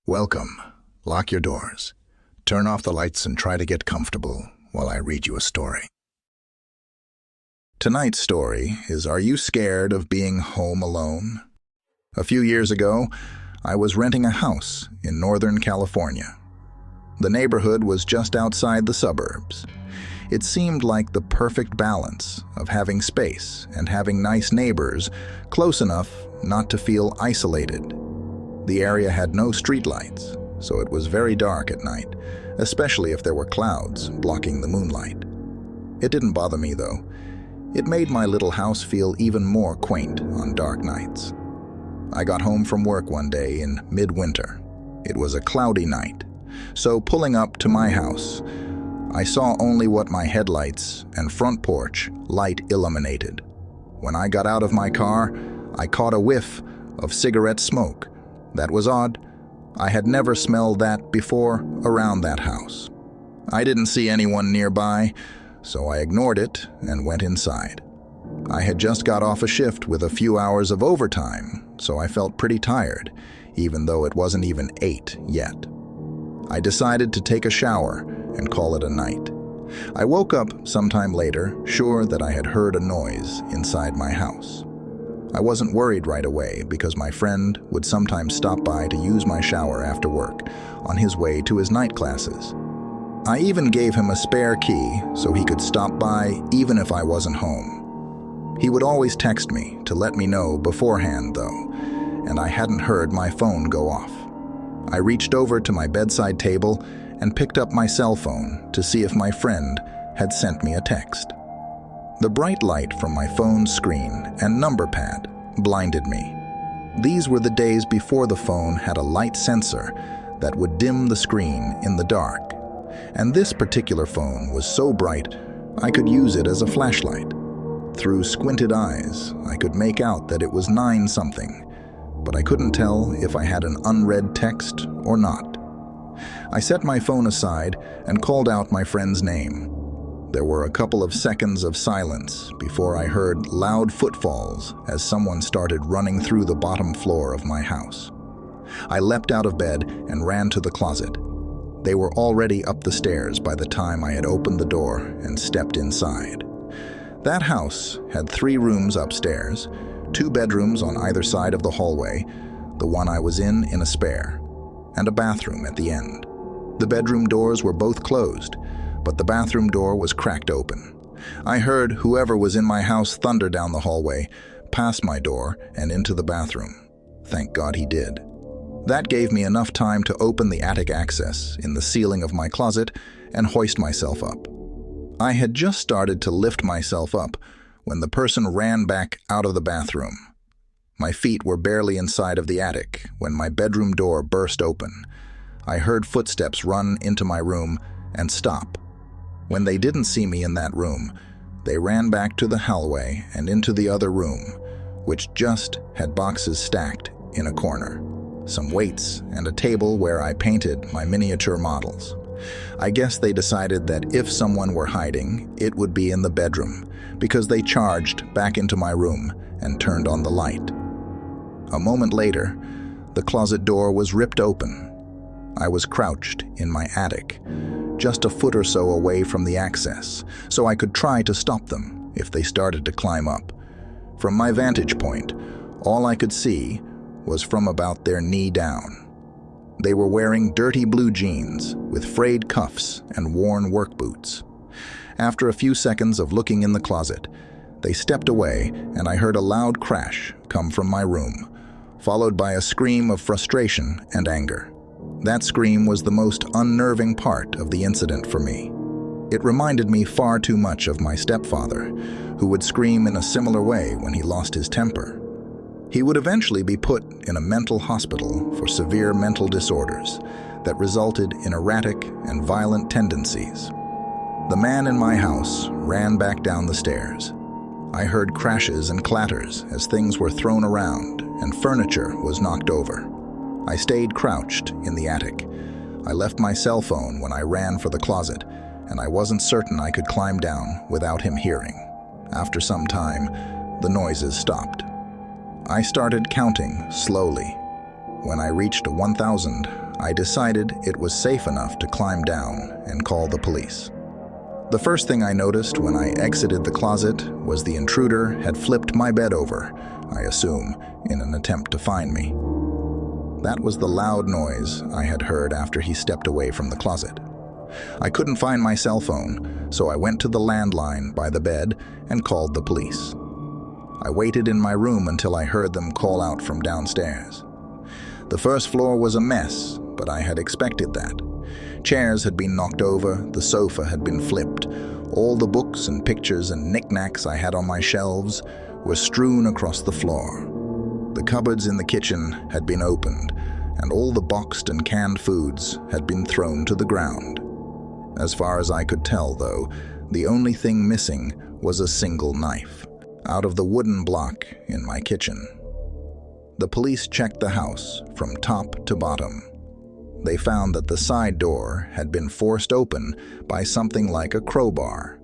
Welcome. Lock your doors. Turn off the lights and try to get comfortable while I read you a story. Tonight's story is Are You Scared of Being Home Alone? A few years ago, I was renting a house in Northern California. The neighborhood was just outside the suburbs. It seemed like the perfect balance of having space and having nice neighbors close enough not to feel isolated. The area had no streetlights, so it was very dark at night, especially if there were clouds blocking the moonlight. It didn't bother me, though. It made my little house feel even more quaint on dark nights. I got home from work one day in midwinter. It was a cloudy night, so pulling up to my house, I saw only what my headlights and front porch light illuminated. When I got out of my car, I caught a whiff of cigarette smoke. That was odd. I had never smelled that before around that house. I didn't see anyone nearby, so I ignored it and went inside. I had just got off a shift with a few hours of overtime, so I felt pretty tired, even though it wasn't even 8 yet. I decided to take a shower and call it a night. I woke up sometime later, sure that I had heard a noise inside my house. I wasn't worried right away because my friend would sometimes stop by to use my shower after work on his way to his night classes. I even gave him a spare key so he could stop by even if I wasn't home. He would always text me to let me know beforehand, though, and I hadn't heard my phone go off. I reached over to my bedside table and picked up my cell phone to see if my friend had sent me a text. The bright light from my phone's screen and number pad blinded me. These were the days before the phone had a light sensor that would dim the screen in the dark. And this particular phone was so bright, I could use it as a flashlight. Through squinted eyes, I could make out that it was 9-something, but I couldn't tell if I had an unread text or not. I set my phone aside and called out my friend's name. There were a couple of seconds of silence before I heard loud footfalls as someone started running through the bottom floor of my house. I leapt out of bed and ran to the closet. They were already up the stairs by the time I had opened the door and stepped inside. That house had 3 rooms upstairs, 2 bedrooms on either side of the hallway, the one I was in a spare, and a bathroom at the end. The bedroom doors were both closed, but the bathroom door was cracked open. I heard whoever was in my house thunder down the hallway, past my door, and into the bathroom. Thank God he did. That gave me enough time to open the attic access in the ceiling of my closet and hoist myself up. I had just started to lift myself up when the person ran back out of the bathroom. My feet were barely inside of the attic when my bedroom door burst open. I heard footsteps run into my room and stop. When they didn't see me in that room, they ran back to the hallway and into the other room, which just had boxes stacked in a corner, some weights, and a table where I painted my miniature models. I guess they decided that if someone were hiding, it would be in the bedroom, because they charged back into my room and turned on the light. A moment later, the closet door was ripped open. I was crouched in my attic, just a foot or so away from the access, so I could try to stop them if they started to climb up. From my vantage point, all I could see was from about their knee down. They were wearing dirty blue jeans with frayed cuffs and worn work boots. After a few seconds of looking in the closet, they stepped away and I heard a loud crash come from my room, followed by a scream of frustration and anger. That scream was the most unnerving part of the incident for me. It reminded me far too much of my stepfather, who would scream in a similar way when he lost his temper. He would eventually be put in a mental hospital for severe mental disorders that resulted in erratic and violent tendencies. The man in my house ran back down the stairs. I heard crashes and clatters as things were thrown around and furniture was knocked over. I stayed crouched in the attic. I left my cell phone when I ran for the closet, and I wasn't certain I could climb down without him hearing. After some time, the noises stopped. I started counting slowly. When I reached 1,000, I decided it was safe enough to climb down and call the police. The first thing I noticed when I exited the closet was the intruder had flipped my bed over, I assume, in an attempt to find me. That was the loud noise I had heard after he stepped away from the closet. I couldn't find my cell phone, so I went to the landline by the bed and called the police. I waited in my room until I heard them call out from downstairs. The first floor was a mess, but I had expected that. Chairs had been knocked over, the sofa had been flipped. All the books and pictures and knickknacks I had on my shelves were strewn across the floor. The cupboards in the kitchen had been opened, and all the boxed and canned foods had been thrown to the ground. As far as I could tell, though, the only thing missing was a single knife, out of the wooden block in my kitchen. The police checked the house from top to bottom. They found that the side door had been forced open by something like a crowbar.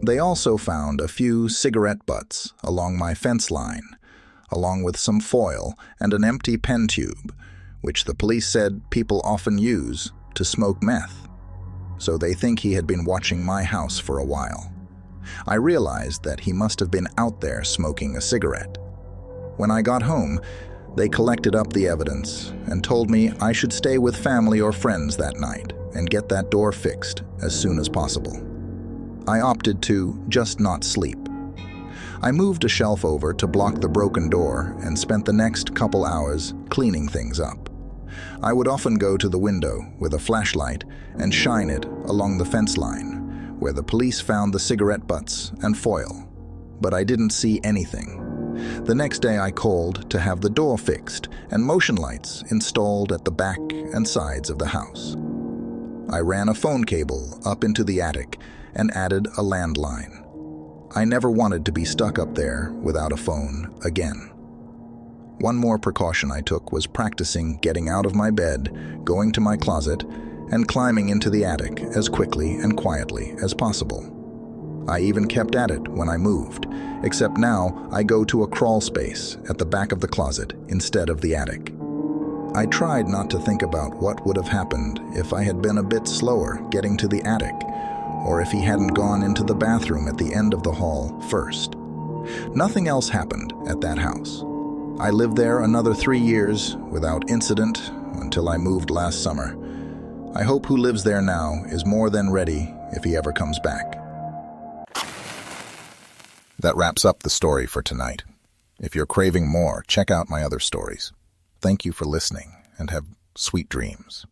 They also found a few cigarette butts along my fence line, along with some foil and an empty pen tube, which the police said people often use to smoke meth. So they think he had been watching my house for a while. I realized that he must have been out there smoking a cigarette. When I got home, they collected up the evidence and told me I should stay with family or friends that night and get that door fixed as soon as possible. I opted to just not sleep. I moved a shelf over to block the broken door and spent the next couple hours cleaning things up. I would often go to the window with a flashlight and shine it along the fence line, where the police found the cigarette butts and foil, but I didn't see anything. The next day I called to have the door fixed and motion lights installed at the back and sides of the house. I ran a phone cable up into the attic and added a landline. I never wanted to be stuck up there without a phone again. One more precaution I took was practicing getting out of my bed, going to my closet, and climbing into the attic as quickly and quietly as possible. I even kept at it when I moved, except now I go to a crawl space at the back of the closet instead of the attic. I tried not to think about what would have happened if I had been a bit slower getting to the attic, or if he hadn't gone into the bathroom at the end of the hall first. Nothing else happened at that house. I lived there another 3 years without incident until I moved last summer. I hope who lives there now is more than ready if he ever comes back. That wraps up the story for tonight. If you're craving more, check out my other stories. Thank you for listening and have sweet dreams.